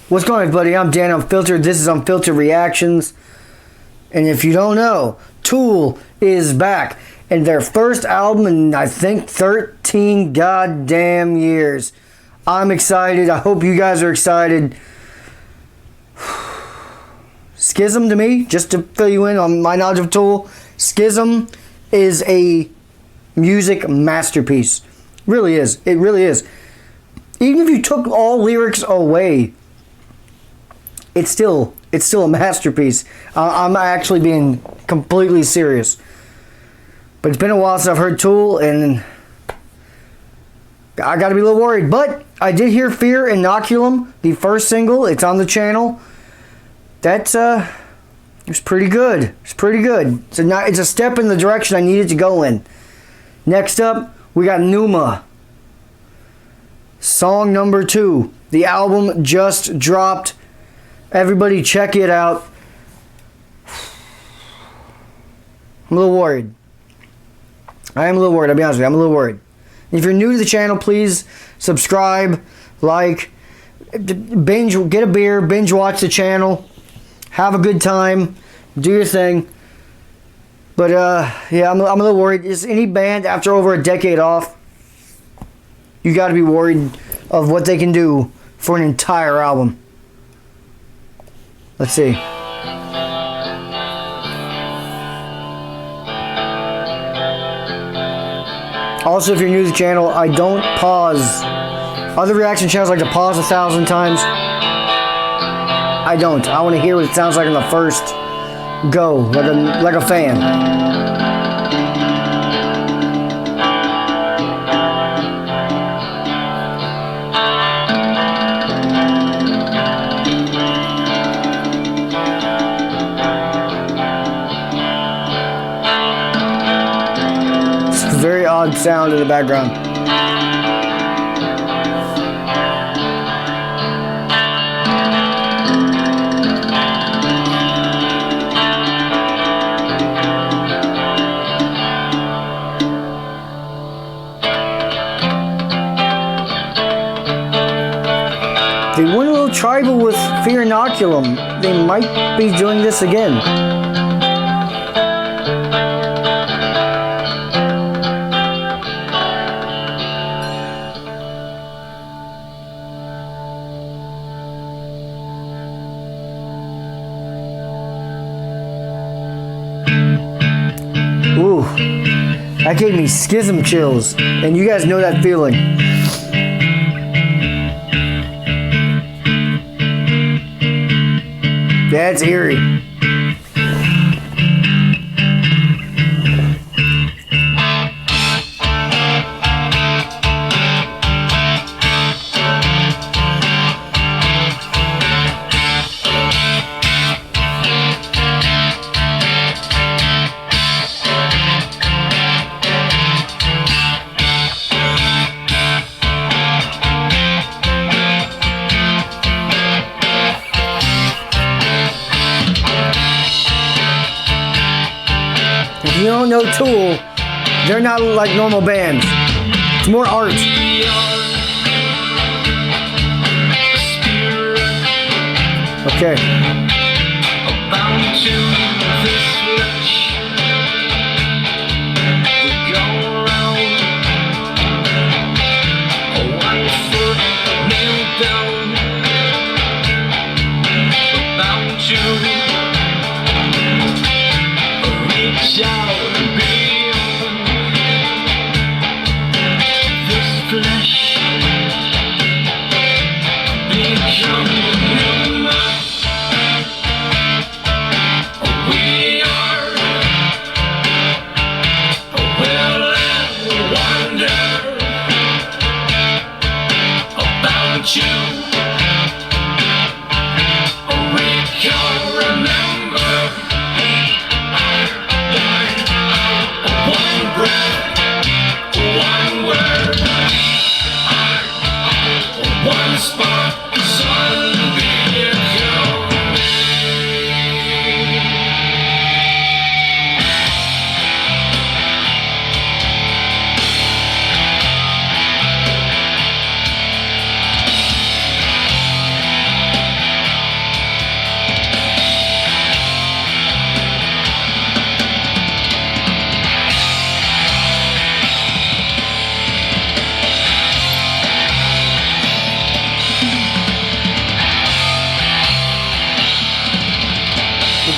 What's going on, everybody? I'm Dan Unfiltered. This is Unfiltered Reactions. And if you don't know, Tool is back. And their first album in, I think, 13 goddamn years. I'm excited. I hope you guys are excited. Schism to me, just to fill you in on my knowledge of Tool, Schism is a music masterpiece. Really is. It really is. Even if you took all lyrics away, it's still a masterpiece. I'm actually being completely serious. But it's been a while since I've heard Tool, and I gotta be a little worried. But I did hear Fear Inoculum, the first single. It's on the channel. That's it's pretty good. It's pretty good. It's a step in the direction I needed to go in. Next up, we got Pneuma. Song number 2. The album just dropped. Everybody check it out. I'm a little worried. I am a little worried, I'll be honest with you. I'm a little worried. If you're new to the channel, please subscribe, like, get a beer, binge watch the channel, have a good time, do your thing. But yeah, I'm a little worried. Is any band after over a decade off, you got to be worried of what they can do for an entire album. Let's see. Also, if you're new to the channel, I don't pause. Other reaction channels like to pause 1,000 times. I don't. I want to hear what it sounds like in the first go, like a fan. Very odd sound in the background. They went a little tribal with Fear Inoculum. They might be doing this again. Ooh, that gave me Schism chills, and you guys know that feeling. That's eerie. If you don't know Tool, they're not like normal bands. It's more art. Okay. We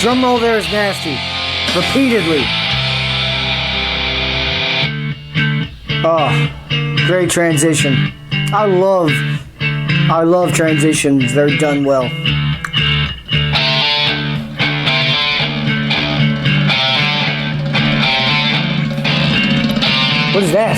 Drum roll there is nasty. Repeatedly. Oh, great transition. I love transitions. They're done well. What is that?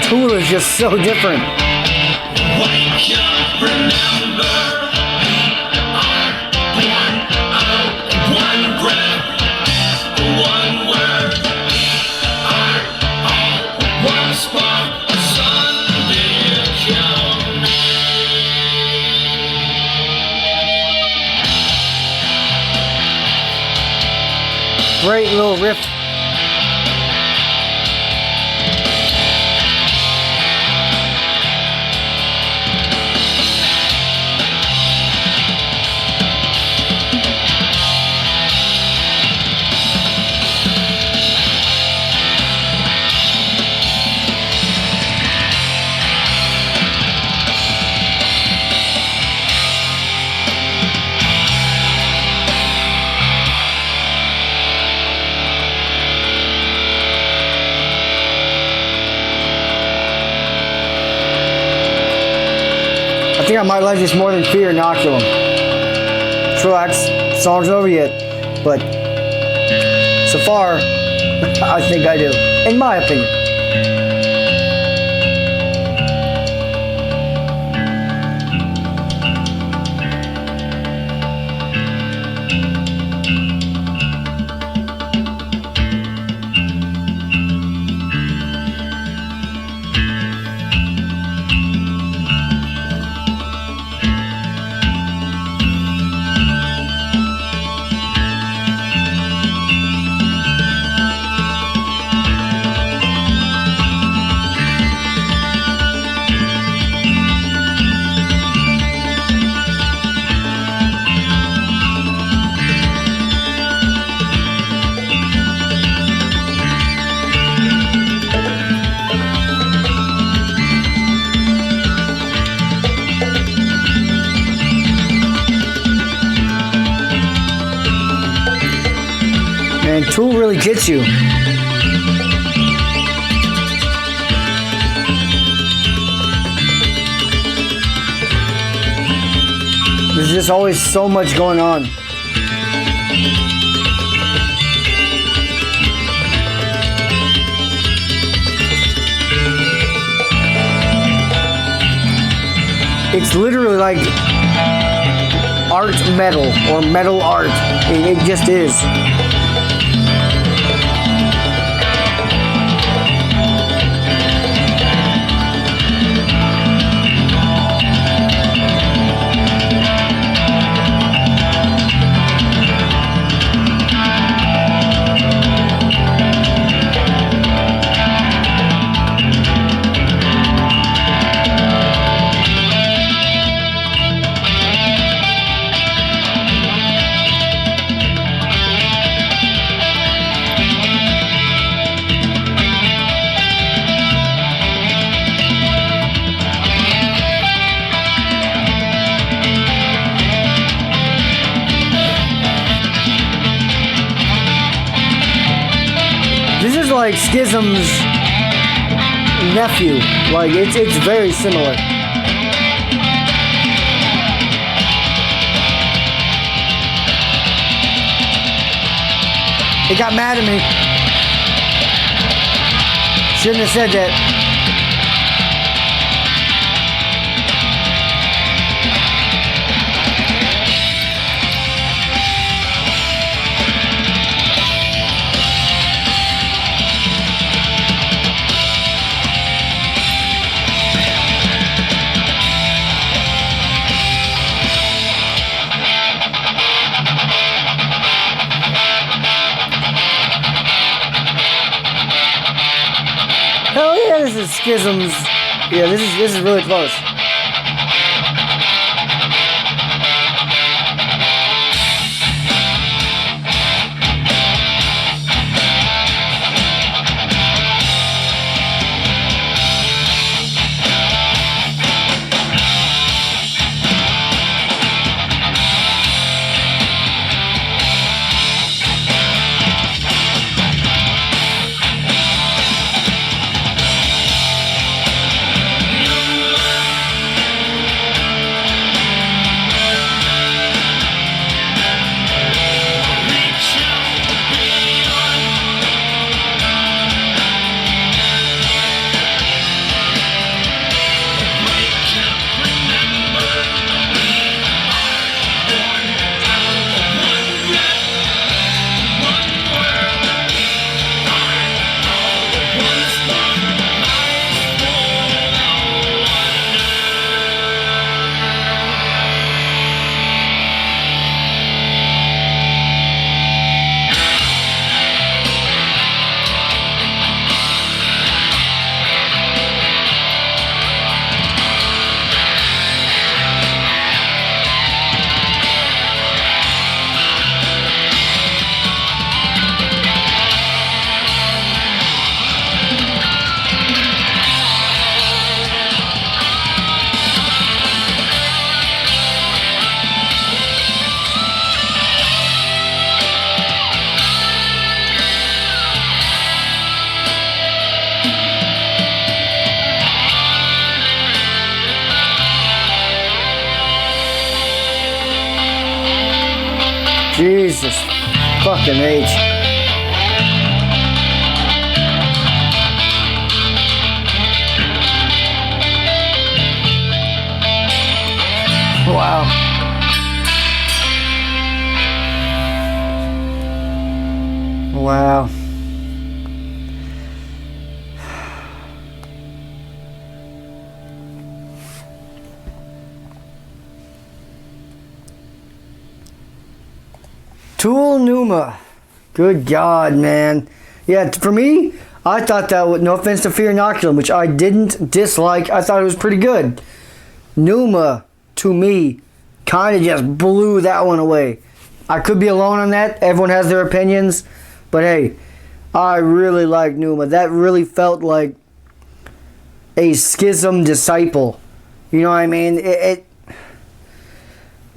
Tool is just so different. Wake up, remember, one breath, one word, one spark, sun did come. Great little riff. I think I might like this more than Fear Inoculum. Just relax, the song's over yet, but so far, I think I do, in my opinion. And Tool really gets you. There's just always so much going on. It's literally like art metal or metal art. It just is. This is like Schism's nephew. Like it's very similar. It got mad at me. Shouldn't have said that. Hell yeah, this is Schisms. Yeah, this is really close. Jesus fucking H. Wow. Wow. Tool Pneuma. Good God, man. Yeah, for me, I thought that, no offense to Fear Inoculum, which I didn't dislike, I thought it was pretty good. Pneuma, to me, kind of just blew that one away. I could be alone on that. Everyone has their opinions. But hey, I really like Pneuma. That really felt like a Schism disciple. You know what I mean? It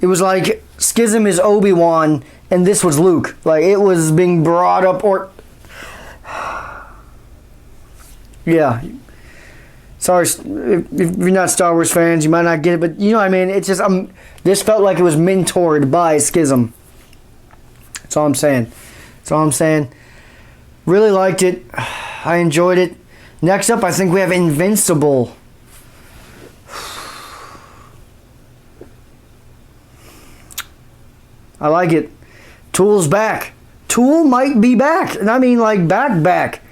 was like Schism is Obi-Wan and this was Luke. Like, it was being brought up, or... Yeah. Sorry, if you're not Star Wars fans, you might not get it, but you know what I mean? It's just, this felt like it was mentored by Schism. That's all I'm saying. That's all I'm saying. Really liked it. I enjoyed it. Next up, I think we have Invincible. I like it. Tool's back. Tool might be back. And I mean like back.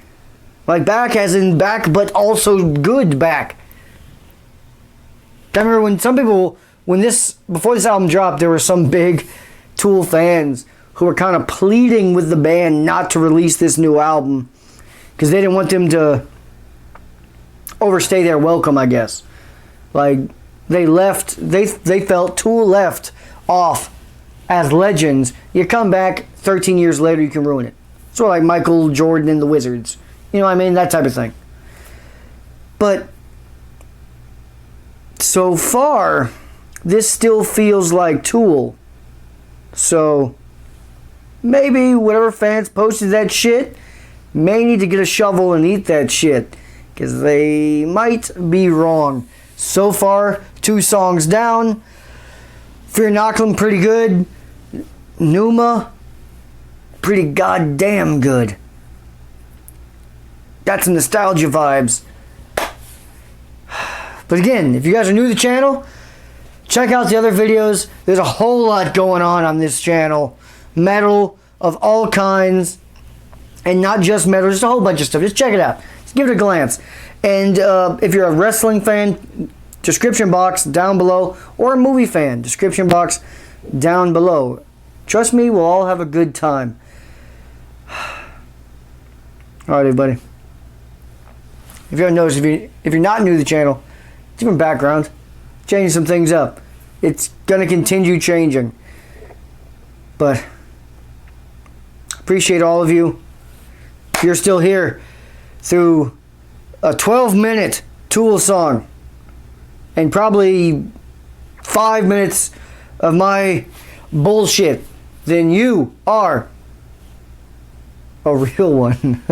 Like back as in back, but also good back. I remember when some people, before this album dropped, there were some big Tool fans who were kind of pleading with the band not to release this new album because they didn't want them to overstay their welcome, I guess. Like, they felt Tool left off as legends. You come back 13 years later, you can ruin it. Sort of like Michael Jordan and the Wizards. You know what I mean? That type of thing. But so far, this still feels like Tool. So maybe whatever fans posted that shit may need to get a shovel and eat that shit, because they might be wrong. So far, 2 songs down. Fear Inoculum, pretty good. Pneuma, pretty goddamn good. Got some nostalgia vibes. But again, if you guys are new to the channel, check out the other videos. There's a whole lot going on this channel. Metal of all kinds. And not just metal, just a whole bunch of stuff. Just check it out. Just give it a glance. And if you're a wrestling fan, description box down below. Or a movie fan, description box down below. Trust me, we'll all have a good time. Alright, everybody. If you haven't noticed, if you're not new to the channel, different background, changing some things up. It's going to continue changing. But appreciate all of you. If you're still here through a 12-minute Tool song and probably 5 minutes of my bullshit, then you are a real one.